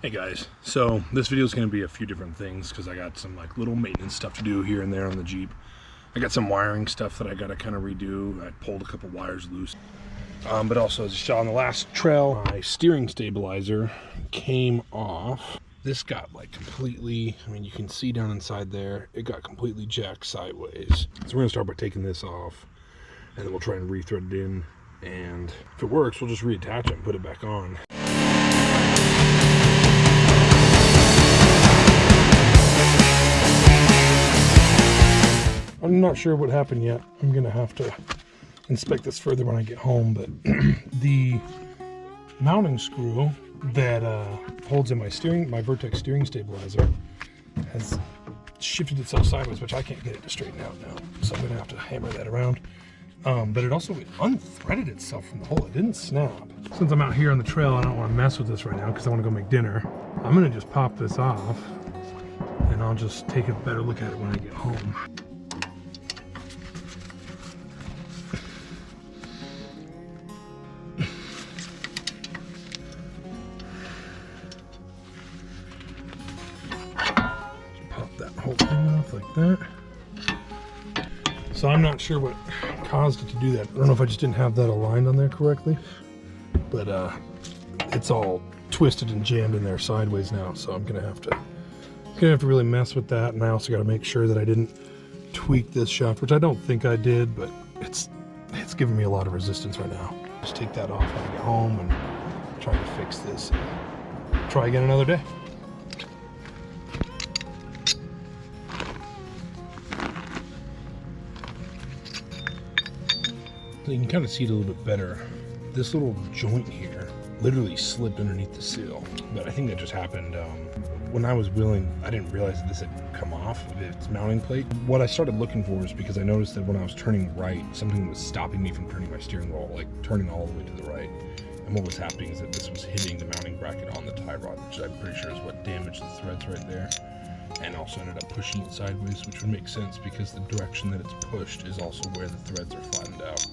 Hey guys, so this video is going to be a few different things because I got some like little maintenance stuff to do here and there on the Jeep. I got some wiring stuff that I got to kind of redo. I pulled a couple wires loose. But also, as you saw on the last trail, my steering stabilizer came off. This got like completely, I mean, you can see down inside there, it got completely jacked sideways. So we're going to start by taking this off and then we'll try and re-thread it in. And if it works, we'll just reattach it and put it back on. I'm not sure what happened yet. I'm gonna have to inspect this further when I get home, but the mounting screw that holds in my VERTEX steering stabilizer has shifted itself sideways, which I can't get it to straighten out now. So I'm gonna have to hammer that around. But it also unthreaded itself from the hole. It didn't snap. Since I'm out here on the trail, I don't want to mess with this right now because I want to go make dinner. I'm gonna just pop this off and I'll just take a better look at it when I get home. Whole thing off like that. So I'm not sure what caused it to do that. I don't know if I just didn't have that aligned on there correctly, but it's all twisted and jammed in there sideways now. So I'm gonna have to really mess with that. And I also got to make sure that I didn't tweak this shaft, which I don't think I did, but it's giving me a lot of resistance right now. Just take that off when I get home and try to fix this. Try again another day. So you can kind of see it a little bit better. This little joint here literally slipped underneath the seal, but I think that just happened when I was wheeling. I didn't realize that this had come off of its mounting plate. What I started looking for was because I noticed that when I was turning right, something was stopping me from turning my steering wheel, like turning all the way to the right. And what was happening is that this was hitting the mounting bracket on the tie rod, which I'm pretty sure is what damaged the threads right there. And also ended up pushing it sideways, which would make sense because the direction that it's pushed is also where the threads are flattened out.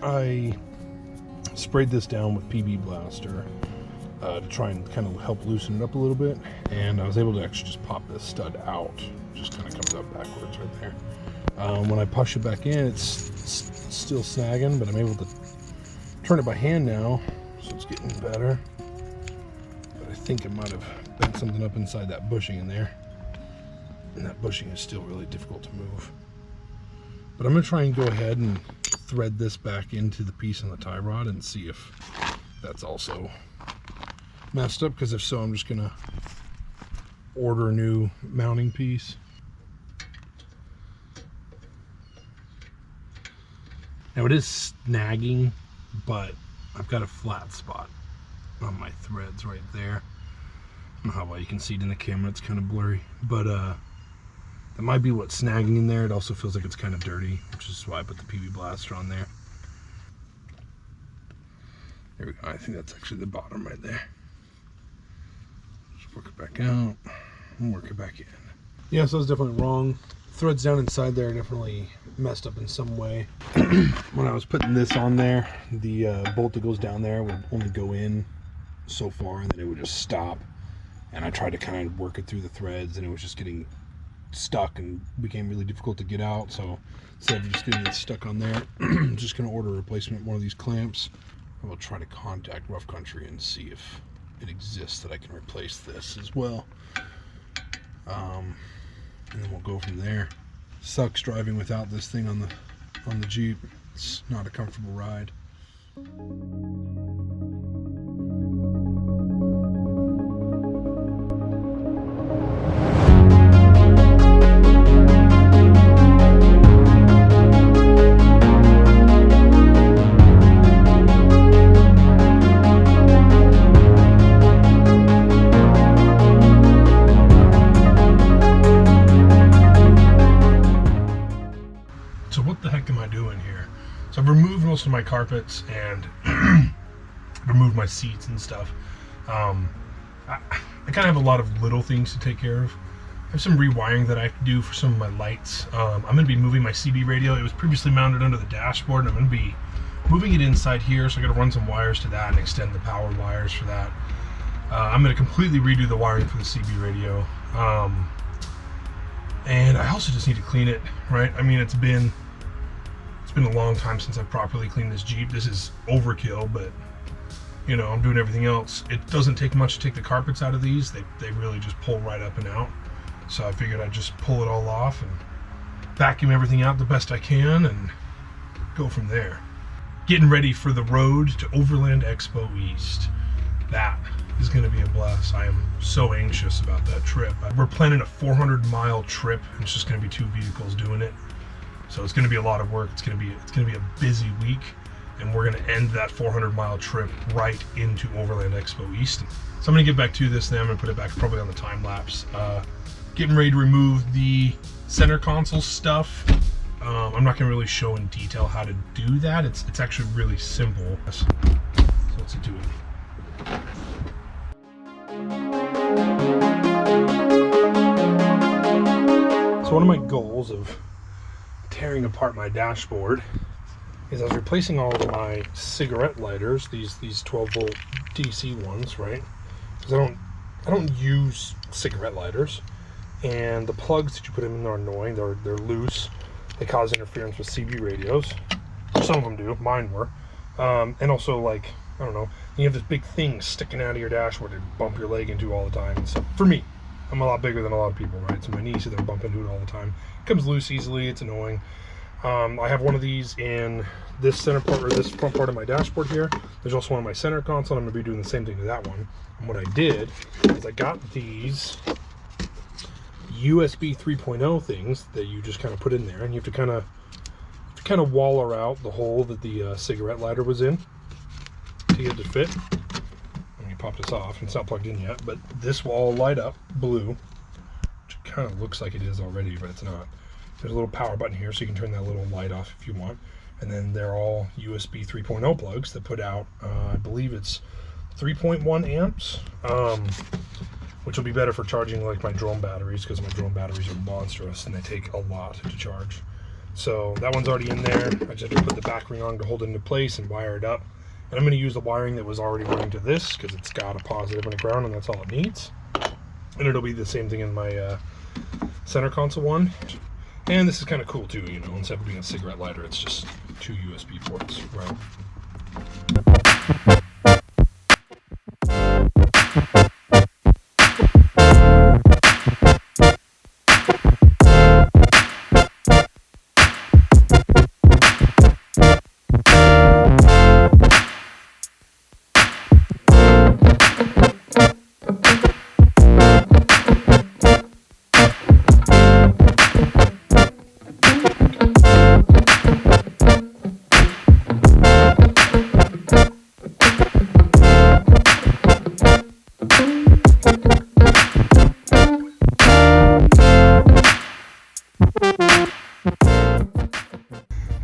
I sprayed this down with PB Blaster to try and kind of help loosen it up a little bit, and I was able to actually just pop this stud out. Just kind of comes out backwards right there. When I push it back in, it's still snagging, but I'm able to turn it by hand now, so it's getting better. But I think it might have bent something up inside that bushing in there. And that bushing is still really difficult to move. But I'm going to try and go ahead and thread this back into the piece on the tie rod and see if that's also messed up, because if so, I'm just going to order a new mounting piece. Now it is snagging, but I've got a flat spot on my threads right there. I don't know how well you can see it in the camera, it's kind of blurry, but that might be what's snagging in there. It also feels like it's kind of dirty, which is why I put the PB Blaster on there. There we go. I think that's actually the bottom right there. Just work it back out and work it back in. Yeah, so I was definitely wrong. Threads down inside there are definitely messed up in some way. When I was putting this on there, the bolt that goes down there would only go in so far and then it would just stop. And I tried to kind of work it through the threads and it was just getting stuck and became really difficult to get out. So instead of just getting it stuck on there, I'm just going to order a replacement one of these clamps. I will try to contact Rough Country and see if it exists that I can replace this as well. And then we'll go from there. Sucks driving without this thing on the Jeep. It's not a comfortable ride. So what the heck am I doing here? So I've removed most of my carpets and removed my seats and stuff. I kind of have a lot of little things to take care of. I have some rewiring that I have to do for some of my lights. I'm going to be moving my CB radio. It was previously mounted under the dashboard, and I'm going to be moving it inside here, so I got to run some wires to that and extend the power wires for that. I'm going to completely redo the wiring for the CB radio. And I also just need to clean it, right? I mean, it's been a long time since I've properly cleaned this Jeep. This is overkill, but you know, I'm doing everything else. It doesn't take much to take the carpets out of these. They really just pull right up and out. So I figured I'd just pull it all off and vacuum everything out the best I can and go from there. Getting ready for the road to Overland Expo East. That is going to be a blast. I am so anxious about that trip. We're planning a 400-mile trip, and it's just going to be 2 vehicles doing it. So it's going to be a lot of work. It's going to be a busy week, and we're going to end that 400-mile trip right into Overland Expo East. So I'm going to get back to this, then I'm going to put it back probably on the time lapse. Getting ready to remove the center console stuff. I'm not going to really show in detail how to do that. It's actually really simple. So let's do it. So one of my goals of tearing apart my dashboard is I was replacing all of my cigarette lighters, these 12-volt DC ones, right? Because I don't use cigarette lighters, and the plugs that you put in are annoying. They're loose. They cause interference with CB radios. Some of them do. Mine were. And also, like, I don't know, you have this big thing sticking out of your dashboard to bump your leg into all the time. And so for me, I'm a lot bigger than a lot of people, right? So my knees, they're bumping into it all the time. It comes loose easily. It's annoying. I have one of these in this center part, or this front part of my dashboard here. There's also one on my center console. I'm going to be doing the same thing to that one. And what I did is I got these USB 3.0 things that you just kind of put in there, and you have to kind of waller out the hole that the cigarette lighter was in to get it to fit. Let me pop this off. It's not plugged in yet, but this will all light up blue, which kind of looks like it is already, but it's not. There's a little power button here, so you can turn that little light off if you want. And then they're all USB 3.0 plugs that put out, I believe it's 3.1 amps, which will be better for charging like my drone batteries, because my drone batteries are monstrous and they take a lot to charge. So that one's already in there. I just have to put the back ring on to hold it into place and wire it up. And I'm going to use the wiring that was already running to this, because it's got a positive and a ground, and that's all it needs. And it'll be the same thing in my center console one. And this is kind of cool too, you know, instead of being a cigarette lighter, it's just 2 USB ports, right?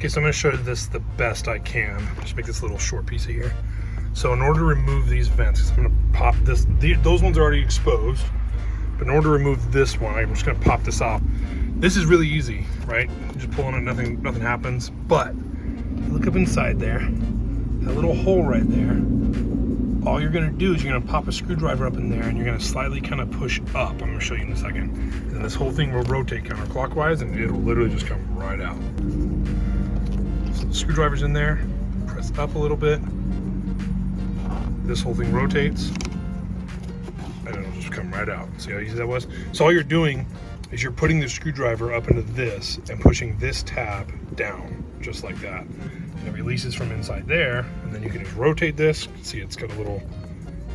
Okay, so I'm going to show you this the best I can. Just make this little short piece of here. So in order to remove these vents, I'm going to pop this. Those ones are already exposed, but in order to remove this one, I'm just going to pop this off. This is really easy, right? Just pull on it, nothing happens. But look up inside there, that little hole right there. All you're going to do is you're going to pop a screwdriver up in there, and you're going to slightly kind of push up. I'm going to show you in a second. And then this whole thing will rotate counterclockwise, and it'll literally just come right out. So the screwdriver's in there. Press up a little bit. This whole thing rotates, and it'll just come right out. See how easy that was? So all you're doing is you're putting the screwdriver up into this and pushing this tab down, just like that. And it releases from inside there, and then you can just rotate this. See, it's got a little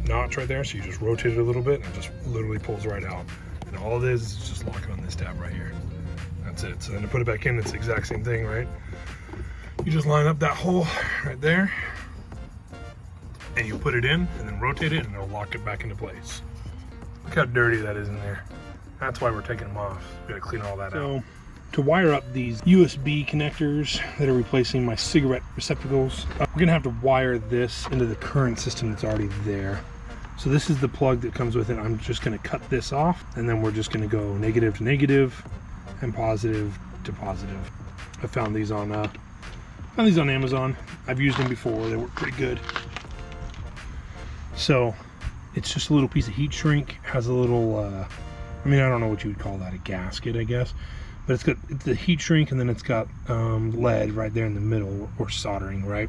notch right there, so you just rotate it a little bit, and it just literally pulls right out. And all it is just locking on this tab right here. That's it. So then to put it back in, it's the exact same thing, right? You just line up that hole right there, and you put it in, and then rotate it, and it'll lock it back into place. Look how dirty that is in there. That's why we're taking them off. We gotta clean all that out. To wire up these USB connectors that are replacing my cigarette receptacles, we're gonna have to wire this into the current system that's already there. So this is the plug that comes with it. I'm just gonna cut this off, and then we're just gonna go negative to negative and positive to positive. I found these on Amazon. I've used them before. They work pretty good. So It's just a little piece of heat shrink, has a little, I mean, I don't know what you would call that, a gasket, I guess. But it's the heat shrink, and then it's got lead right there in the middle, or soldering, right?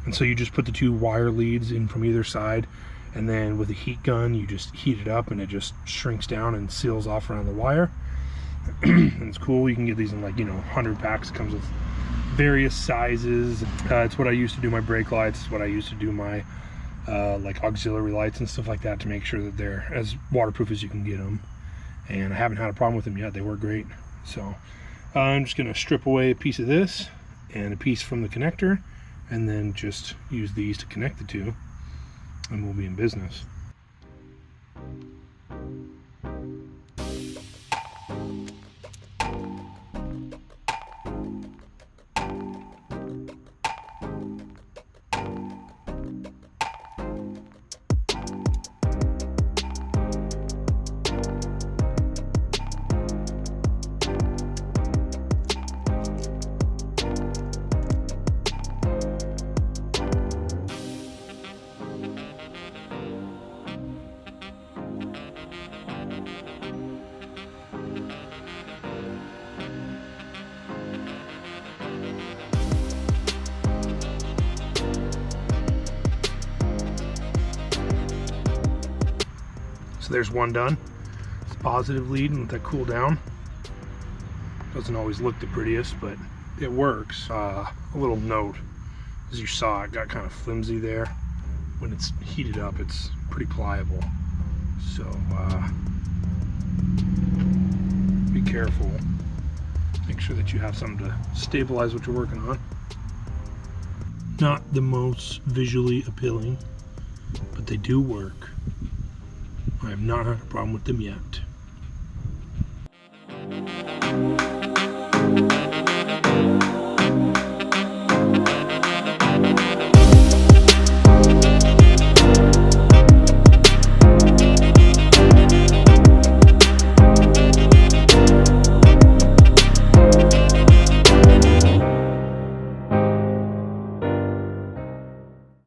And so you just put the 2 wire leads in from either side, and then with a heat gun, you just heat it up, and it just shrinks down and seals off around the wire. And it's cool. You can get these in, like, you know, 100 packs. It comes with various sizes. It's what I used to do my brake lights. It's what I used to do my like auxiliary lights and stuff like that, to make sure that they're as waterproof as you can get them. And I haven't had a problem with them yet. They work great. So I'm just going to strip away a piece of this and a piece from the connector, and then just use these to connect the 2, and we'll be in business. So there's one done. It's a positive lead, and let that cool down. Doesn't always look the prettiest, but it works. A little note, as you saw, it got kind of flimsy there. When it's heated up, it's pretty pliable. So be careful. Make sure that you have something to stabilize what you're working on. Not the most visually appealing, but they do work. I have not had a problem with them yet.